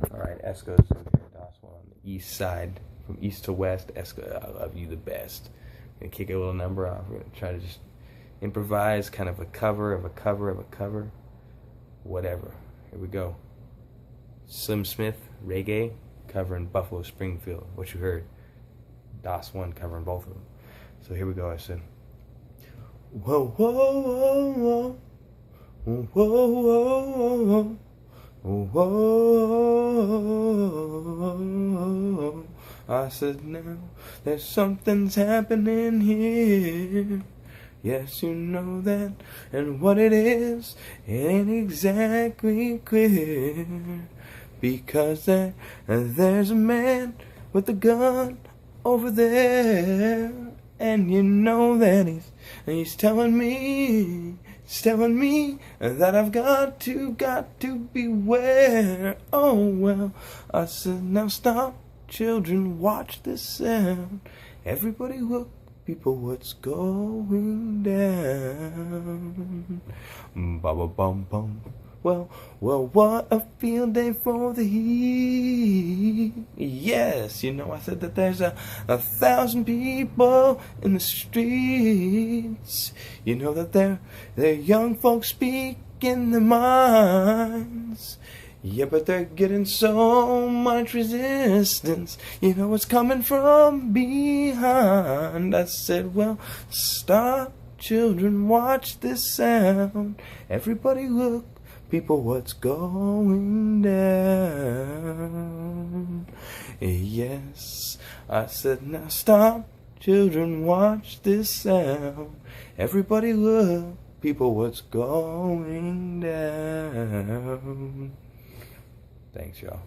Alright, Esco's in here. DOS one on the east side. From east to west, Esco, I love you the best. I'm gonna kick a little number off. We're gonna try to just improvise kind of a cover of a cover of a cover. Whatever. Here we go. Slim Smith, reggae, covering Buffalo Springfield. What you heard. DOS one covering both of them. So here we go. I said, whoa, whoa, whoa, whoa. Whoa, whoa, whoa, whoa. I said, now there's something's happening here. Yes, you know that, and what it is, it ain't exactly clear. Because there's a man with a gun over there, and you know that he's telling me that I've got to beware. Oh well, I said, now stop, children, watch this sound. Everybody look, people, what's going down? Ba-ba-bum-bum. Well, what a field day for the heat. Yes, you know, I said that there's 1,000 people in the streets. You know that they're young folks speaking their minds. Yeah, but they're getting so much resistance. You know, it's coming from behind. I said, well, stop, children, watch this sound. Everybody look, people, what's going down? Yes, I said, now stop, children, watch this sound. Everybody look, people, what's going down? Thanks, y'all.